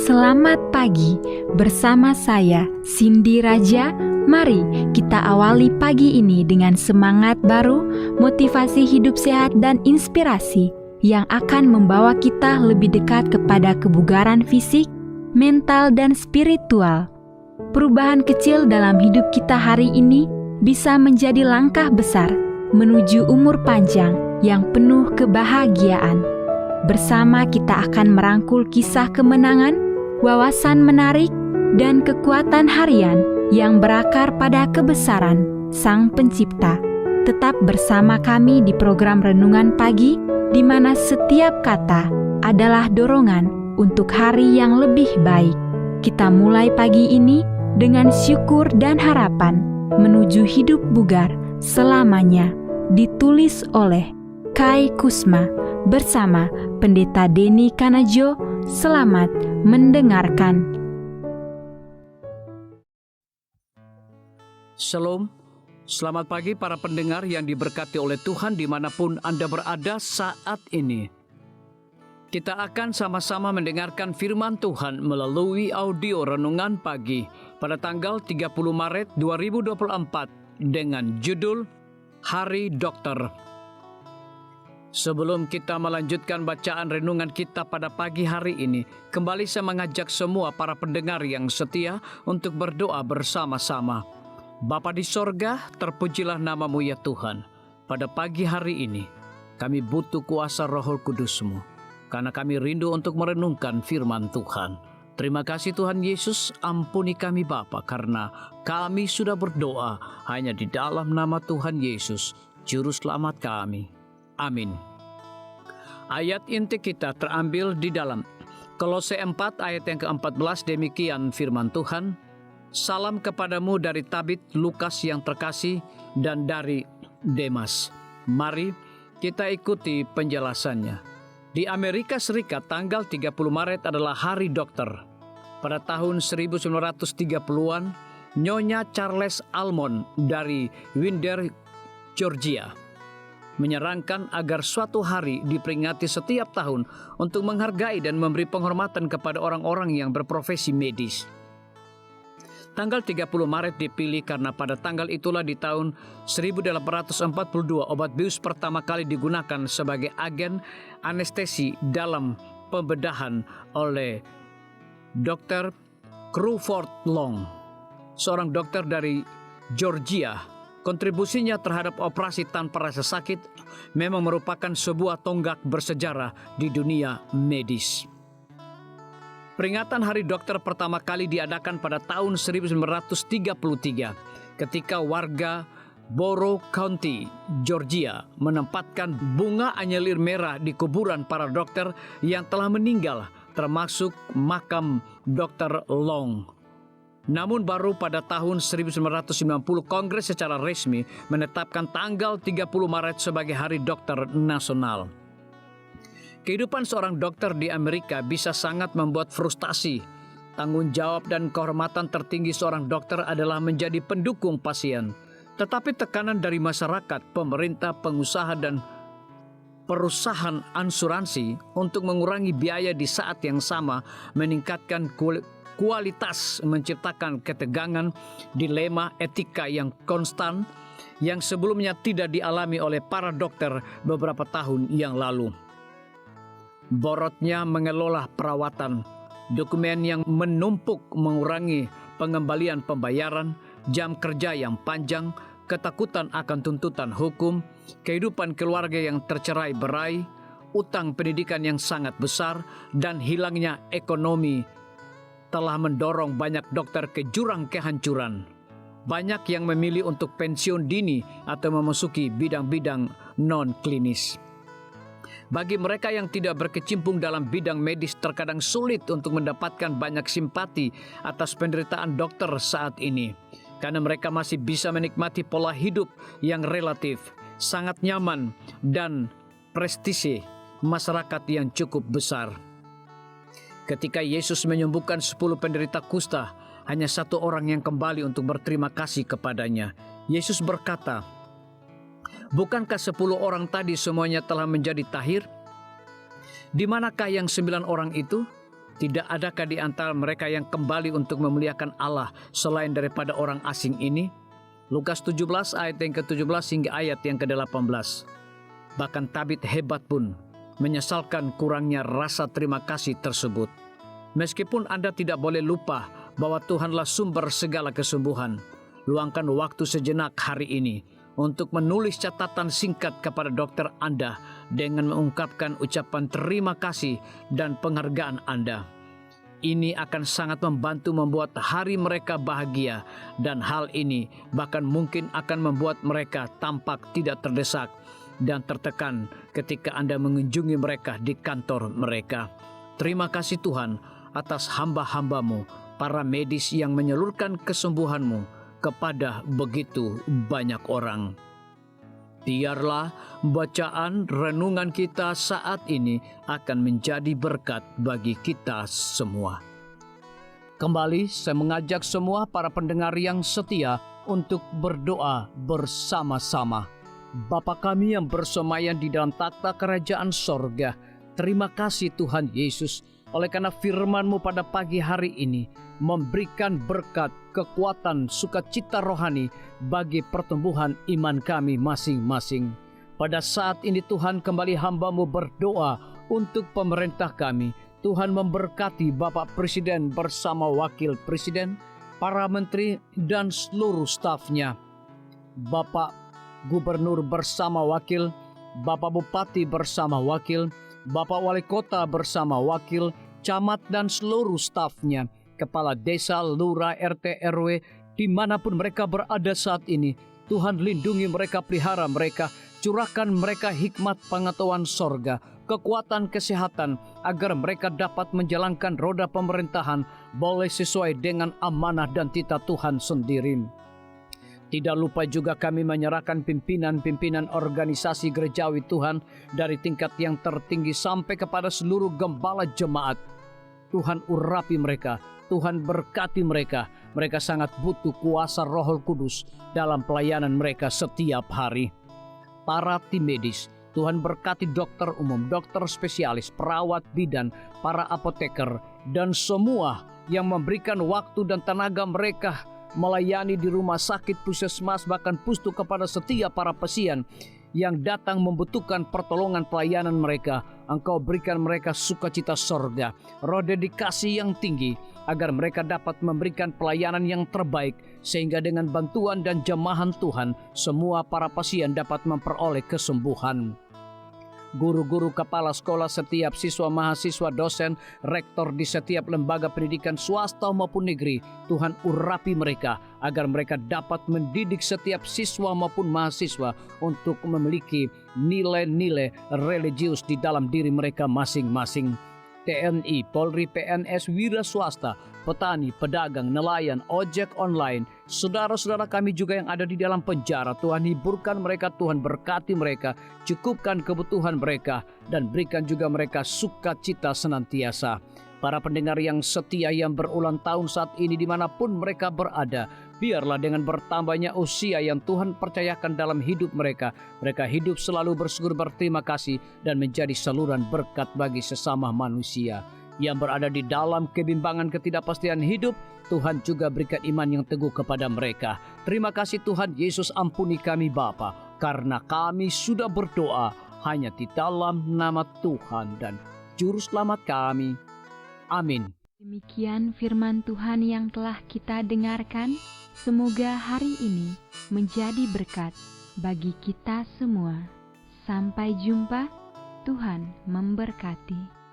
Selamat pagi, bersama saya Cindy Raja. Mari kita awali pagi ini dengan semangat baru, motivasi hidup sehat dan inspirasi yang akan membawa kita lebih dekat kepada kebugaran fisik, mental dan spiritual. Perubahan kecil dalam hidup kita hari ini bisa menjadi langkah besar menuju umur panjang yang penuh kebahagiaan. Bersama kita akan merangkul kisah kemenangan, wawasan menarik, dan kekuatan harian yang berakar pada kebesaran Sang Pencipta. Tetap bersama kami di program Renungan Pagi, di mana setiap kata adalah dorongan untuk hari yang lebih baik. Kita mulai pagi ini dengan syukur dan harapan menuju hidup bugar selamanya. Ditulis oleh Kai Kusma bersama Pendeta Denny Kanajo. Selamat mendengarkan. Shalom, selamat pagi para pendengar yang diberkati oleh Tuhan dimanapun Anda berada saat ini. Kita akan sama-sama mendengarkan firman Tuhan melalui audio Renungan Pagi pada tanggal 30 Maret 2024 dengan judul Hari Dokter. Sebelum kita melanjutkan bacaan renungan kita pada pagi hari ini, kembali saya mengajak semua para pendengar yang setia untuk berdoa bersama-sama. Bapa di sorga, terpujilah nama-Mu ya Tuhan. Pada pagi hari ini, kami butuh kuasa Roh Kudus-Mu, karena kami rindu untuk merenungkan firman Tuhan. Terima kasih Tuhan Yesus, ampuni kami Bapa, karena kami sudah berdoa hanya di dalam nama Tuhan Yesus, Juru Selamat kami. Amin. Ayat inti kita terambil di dalam Kolose 4 ayat yang ke-14, demikian firman Tuhan. Salam kepadamu dari Tabit, Lukas yang terkasih, dan dari Demas. Mari kita ikuti penjelasannya. Di Amerika Serikat, tanggal 30 Maret adalah Hari Dokter. Pada tahun 1930-an, Nyonya Charles Almond dari Winder, Georgia, menyarankan agar suatu hari diperingati setiap tahun untuk menghargai dan memberi penghormatan kepada orang-orang yang berprofesi medis. Tanggal 30 Maret dipilih karena pada tanggal itulah di tahun 1842 obat bius pertama kali digunakan sebagai agen anestesi dalam pembedahan oleh Dr. Crawford Long, seorang dokter dari Georgia. Kontribusinya terhadap operasi tanpa rasa sakit memang merupakan sebuah tonggak bersejarah di dunia medis. Peringatan Hari Dokter pertama kali diadakan pada tahun 1933 ketika warga Borough County, Georgia menempatkan bunga anyelir merah di kuburan para dokter yang telah meninggal, termasuk makam Dr. Long. Namun baru pada tahun 1990 Kongres secara resmi menetapkan tanggal 30 Maret sebagai Hari Dokter Nasional. Kehidupan seorang dokter di Amerika bisa sangat membuat frustasi. Tanggung jawab dan kehormatan tertinggi seorang dokter adalah menjadi pendukung pasien. Tetapi tekanan dari masyarakat, pemerintah, pengusaha, dan perusahaan asuransi untuk mengurangi biaya di saat yang sama meningkatkan kualitas, menciptakan ketegangan, dilema etika yang konstan yang sebelumnya tidak dialami oleh para dokter beberapa tahun yang lalu. Borotnya mengelola perawatan, dokumen yang menumpuk mengurangi pengembalian pembayaran, jam kerja yang panjang, ketakutan akan tuntutan hukum, kehidupan keluarga yang tercerai-berai, utang pendidikan yang sangat besar, dan hilangnya ekonomi telah mendorong banyak dokter ke jurang kehancuran. Banyak yang memilih untuk pensiun dini atau memasuki bidang-bidang non-klinis. Bagi mereka yang tidak berkecimpung dalam bidang medis, terkadang sulit untuk mendapatkan banyak simpati atas penderitaan dokter saat ini, karena mereka masih bisa menikmati pola hidup yang relatif, sangat nyaman, dan prestise masyarakat yang cukup besar. Ketika Yesus menyembuhkan 10 penderita kusta, hanya satu orang yang kembali untuk berterima kasih kepadanya. Yesus berkata, "Bukankah 10 orang tadi semuanya telah menjadi tahir? Di manakah yang 9 orang itu? Tidak adakah di antara mereka yang kembali untuk memuliakan Allah selain daripada orang asing ini? Lukas 17 ayat yang ke-17 hingga ayat yang ke-18. Bahkan tabib hebat pun menyesalkan kurangnya rasa terima kasih tersebut. Meskipun Anda tidak boleh lupa bahwa Tuhanlah sumber segala kesembuhan, luangkan waktu sejenak hari ini untuk menulis catatan singkat kepada dokter Anda dengan mengungkapkan ucapan terima kasih dan penghargaan Anda. Ini akan sangat membantu membuat hari mereka bahagia, dan hal ini bahkan mungkin akan membuat mereka tampak tidak terdesak dan tertekan ketika Anda mengunjungi mereka di kantor mereka. Terima kasih Tuhan atas hamba-hambamu, para medis yang menyalurkan kesembuhanmu kepada begitu banyak orang. Biarlah bacaan renungan kita saat ini akan menjadi berkat bagi kita semua. Kembali saya mengajak semua para pendengar yang setia untuk berdoa bersama-sama. Bapa kami yang bersemayam di dalam takhta kerajaan sorga, terima kasih Tuhan Yesus oleh karena firman-Mu pada pagi hari ini memberikan berkat, kekuatan, sukacita rohani bagi pertumbuhan iman kami masing-masing. Pada saat ini Tuhan, kembali hamba-Mu berdoa untuk pemerintah kami. Tuhan memberkati Bapak Presiden bersama Wakil Presiden, para menteri dan seluruh stafnya. Bapak Gubernur bersama wakil, Bapak Bupati bersama wakil, Bapak Wali Kota bersama wakil, camat dan seluruh stafnya, kepala desa, lurah, RT, RW, dimanapun mereka berada saat ini. Tuhan lindungi mereka, pelihara mereka, curahkan mereka hikmat pengetahuan sorga, kekuatan kesehatan, agar mereka dapat menjalankan roda pemerintahan boleh sesuai dengan amanah dan titah Tuhan sendiri. Tidak lupa juga kami menyerahkan pimpinan-pimpinan organisasi gerejawi Tuhan dari tingkat yang tertinggi sampai kepada seluruh gembala jemaat. Tuhan urapi mereka, Tuhan berkati mereka. Mereka sangat butuh kuasa Roh Kudus dalam pelayanan mereka setiap hari. Para tim medis, Tuhan berkati dokter umum, dokter spesialis, perawat bidan, para apoteker, dan semua yang memberikan waktu dan tenaga mereka melayani di rumah sakit, puskesmas, bahkan pustu kepada setiap para pasien yang datang membutuhkan pertolongan pelayanan mereka. Engkau berikan mereka sukacita sorga, roh dedikasi yang tinggi, agar mereka dapat memberikan pelayanan yang terbaik, sehingga dengan bantuan dan jamahan Tuhan, semua para pasien dapat memperoleh kesembuhan. Guru-guru, kepala sekolah, setiap siswa, mahasiswa, dosen, rektor di setiap lembaga pendidikan swasta maupun negeri, Tuhan urapi mereka agar mereka dapat mendidik setiap siswa maupun mahasiswa untuk memiliki nilai-nilai religius di dalam diri mereka masing-masing. TNI, Polri, PNS, wira swasta, petani, pedagang, nelayan, ojek online, saudara-saudara kami juga yang ada di dalam penjara, Tuhan hiburkan mereka, Tuhan berkati mereka, cukupkan kebutuhan mereka, dan berikan juga mereka sukacita senantiasa. Para pendengar yang setia yang berulang tahun saat ini dimanapun mereka berada, biarlah dengan bertambahnya usia yang Tuhan percayakan dalam hidup mereka, mereka hidup selalu bersyukur, berterima kasih, dan menjadi saluran berkat bagi sesama manusia. Yang berada di dalam kebimbangan ketidakpastian hidup, Tuhan juga berikan iman yang teguh kepada mereka. Terima kasih Tuhan Yesus, ampuni kami Bapa, karena kami sudah berdoa hanya di dalam nama Tuhan dan Juru Selamat kami. Amin. Demikian firman Tuhan yang telah kita dengarkan. Semoga hari ini menjadi berkat bagi kita semua. Sampai jumpa, Tuhan memberkati.